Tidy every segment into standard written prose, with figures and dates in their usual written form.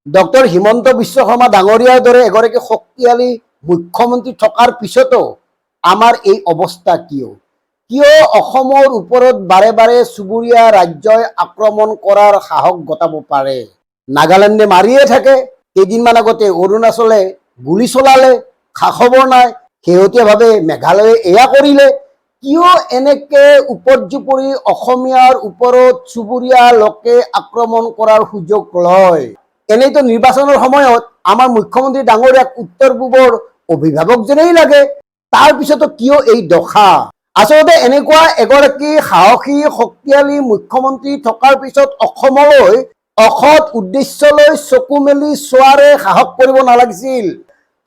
Doctor Himanta Biswa Sarma ডাঙৰীয়াৰ দৰে এগৰাকী শক্তিশালী মুখ্যমন্ত্ৰী থকাৰ পিছতো আমাৰ এই অৱস্থা কিয়? কিয় অসমৰ ওপৰত বাৰে বাৰে চুবুৰীয়া ৰাজ্যই আক্ৰমণ কৰাৰ সাহস গতাব পাৰে? নাগালেণ্ডে মাৰিয়ে থাকে, কেইদিনমান আগতে অৰুণাচলে গুলী চলালে, খা খবৰ নাই, শেহতীয়াভাৱে মেঘালয়ে এয়া কৰিলে। কিয় এনেকে উপৰ্যুপৰি অসমীয়াৰ ওপৰত চুবুৰীয়া লোকে আক্ৰমণ কৰাৰ সুযোগ লয়? এনেইতো নিৰ্বাচনৰ সময়ত আমাৰ মুখ্যমন্ত্ৰী ডাঙৰীয়াক উত্তৰ পূবৰ অভিভাৱক যেনেই লাগে, তাৰ পিছতো কিয় এই দশা? আচলতে এনেকুৱা এগৰাকী সাহসী শক্তিশালী মুখ্যমন্ত্ৰী থকাৰ পিছত অসমলৈ অসৎ উদ্দেশ্যলৈ চকু মেলি চোৱাৰে সাহস কৰিব নালাগিছিল।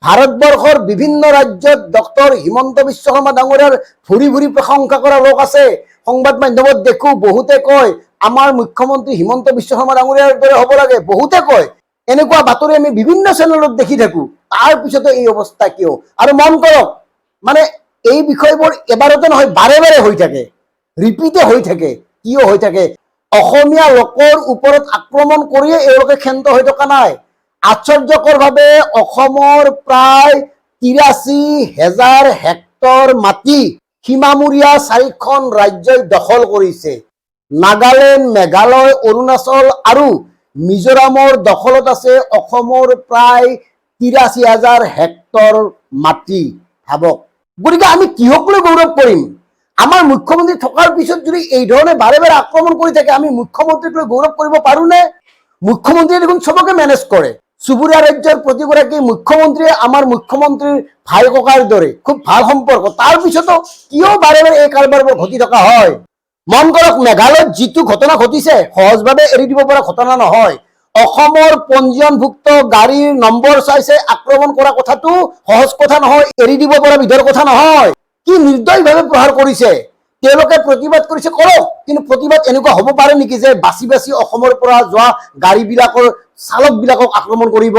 ভাৰতবৰ্ষৰ বিভিন্ন ৰাজ্যত ডক্টৰ হিমন্ত বিশ্ব শৰ্মা ডাঙৰীয়াৰ ভুৰি ভুৰি প্ৰশংসা কৰা লোক আছে। সংবাদ মাধ্যমত দেখো বহুতে কয় আমাৰ মুখ্যমন্ত্ৰী হিমন্ত বিশ্ব শৰ্মা ডাঙৰীয়াৰ দৰে হ'ব লাগে, বহুতে কয়। এনেকুৱা বাতৰি আমি বিভিন্ন চেনেলত দেখি থাকো। তাৰ পিছতো এই অৱস্থা কিয়? আৰু মন কৰক, মানে এই বিষয়বোৰ এবাৰতে নহয়, বাৰে বাৰে হৈ থাকে, ৰিপিটে হৈ থাকে। কিয় হৈ থাকে? অসমীয়া লোকৰ ওপৰত আক্ৰমণ কৰিয়ে এওঁলোকে ক্ষান্ত হৈ থকা নাই। আশ্চৰ্যকৰভাৱে অসমৰ প্ৰায় ৮৩,০০০ হেক্টৰ মাটি সীমামূৰীয়া ৪খন ৰাজ্যই দখল কৰিছে। নাগালেণ্ড, মেঘালয়, অৰুণাচল আৰু মিজোৰামৰ দখলত আছে অসমৰ প্ৰায় ৮৩,০০০ হেক্টৰ মাটি। ভাবক, গতিকে আমি কিহক লৈ গৌৰৱ কৰিম? আমাৰ মুখ্যমন্ত্ৰী থকাৰ পিছত যদি এই ধৰণে বাৰে বাৰে আক্ৰমণ কৰি থাকে, আমি মুখ্যমন্ত্ৰীক লৈ গৌৰৱ কৰিব পাৰোনে? মুখ্যমন্ত্ৰীয়ে দেখোন চবকে মেনেজ কৰে। চুবুৰীয়া ৰাজ্যৰ প্ৰতিগৰাকী মুখ্যমন্ত্ৰীয়ে আমাৰ মুখ্যমন্ত্ৰীৰ ভাই ককাৰ দৰে খুব ভাল সম্পৰ্ক। তাৰ পিছতো কিয় বাৰে বাৰে এই কাৰবাৰবোৰ ঘটি থকা হয়? মন কৰক, মেঘালয়ত যিটো ঘটনা ঘটিছে সহজভাৱে এৰি দিব পৰা ঘটনা নহয়। অসমৰ পঞ্জীয়নভুক্ত গাড়ীৰ নম্বৰ চাইছে আক্ৰমণ কৰা কথাটো সহজ কথা নহয়, এৰি দিব পৰা বিধৰ কথা নহয়। কি নিৰ্দয়ভাৱে প্ৰহাৰ কৰিছে। তেওঁলোকে প্ৰতিবাদ কৰিছে, কৰক, কিন্তু প্ৰতিবাদ এনেকুৱা হ'ব পাৰে নেকি যে বাছি বাছি অসমৰ পৰা যোৱা গাড়ীবিলাকৰ চালকবিলাকক আক্ৰমণ কৰিব?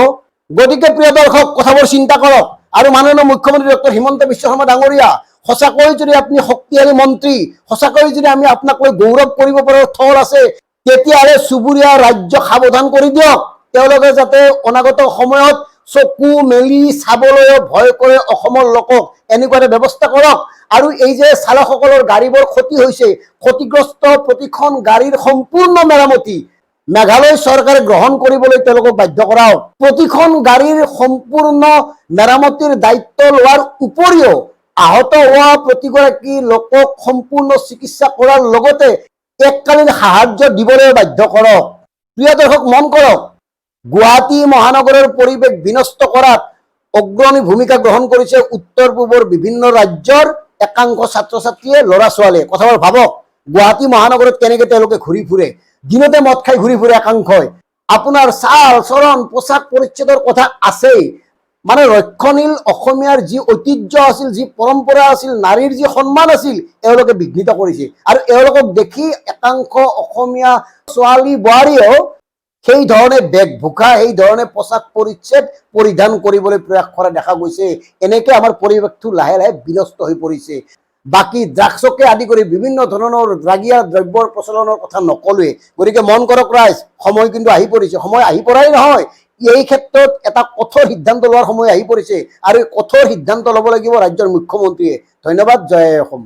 গতিকে প্ৰিয় দৰ্শক, কথাবোৰ চিন্তা কৰক। আৰু মাননীয় মুখ্যমন্ত্ৰী ডক্টৰ হিমন্ত বিশ্ব শৰ্মা ডাঙৰীয়া, সঁচাকৈ যদি আপুনি শক্তিশালী মন্ত্ৰী, সঁচাকৈ যদি আমি আপোনাক লৈ গৌৰৱ কৰিব পৰা থল আছে, তেতিয়াহ'লে চুবুৰীয়া ৰাজ্যক সাৱধান কৰি দিয়ক। তেওঁলোকে যাতে অনাগত সময়ত চকু মেলি চাবলৈও ভয় কৰে অসমৰ লোকক, এনেকুৱা এটা ব্যৱস্থা কৰক। আৰু এই যে চালকসকলৰ গাড়ীবোৰ ক্ষতি হৈছে, ক্ষতিগ্ৰস্ত প্ৰতিখন গাড়ীৰ সম্পূৰ্ণ মেৰামতি মেঘালয় চৰকাৰে গ্ৰহণ কৰিবলৈ তেওঁলোকক বাধ্য কৰাওক। প্ৰতিখন গাড়ীৰ সম্পূৰ্ণ মেৰামতিৰ দায়িত্ব লোৱাৰ উপৰিও আহত হোৱা প্ৰতিগৰাকী লোকক সম্পূৰ্ণ চিকিৎসা কৰাৰ লগতে এককালীন সাহায্য দিবলৈ বাধ্য কৰক। প্ৰিয় দৰ্শক, মন কৰক, গুৱাহাটী মহানগৰৰ পৰিৱেশ বিনষ্ট কৰাত অগ্ৰণী ভূমিকা গ্ৰহণ কৰিছে উত্তৰ পূবৰ বিভিন্ন ৰাজ্যৰ একাংশ ছাত্ৰ ছাত্ৰীয়ে, ল'ৰা ছোৱালীয়ে। কথাবোৰ ভাবক, গুৱাহাটী মহানগৰত কেনেকে তেওঁলোকে ঘূৰি ফুৰে, দিনতে মদ খাই ঘূৰি ফুৰে একাংশই। আপোনাৰ ছাল চৰণ পোছাক পৰিচ্ছদৰ কথা আছেই। মানে ৰক্ষণশীল অসমীয়াৰ যি ঐতিহ্য আছিল, যি পৰম্পৰা আছিল, নাৰীৰ যি সন্মান আছিল, এওঁলোকে বিঘ্নিত কৰিছে। আৰু এওঁলোকক দেখি একাংশ অসমীয়া ছোৱালী বোৱাৰীয়েও সেই ধৰণে বেশভূষা, সেই ধৰণে পোছাক পৰিচ্ছদ পৰিধান কৰিবলৈ প্ৰয়াস কৰা দেখা গৈছে। এনেকে আমাৰ পৰিৱেশটো লাহে লাহে বিনষ্ট হৈ পৰিছে। বাকী ড্ৰাগছকে আদি কৰি বিভিন্ন ধৰণৰ ড্ৰাগীয় দ্ৰব্যৰ প্ৰচলনৰ কথা নকলোৱে। গতিকে মন কৰক ৰাইজ, সময় কিন্তু আহি পৰিছে। সময় আহি পৰাই নহয়, এই ক্ষেত্ৰত এটা কঠোৰ সিদ্ধান্ত লোৱাৰ সময় আহি পৰিছে। আৰু এই কঠোৰ সিদ্ধান্ত ল'ব লাগিব ৰাজ্যৰ মুখ্যমন্ত্ৰীয়ে। ধন্যবাদ। জয় অসম।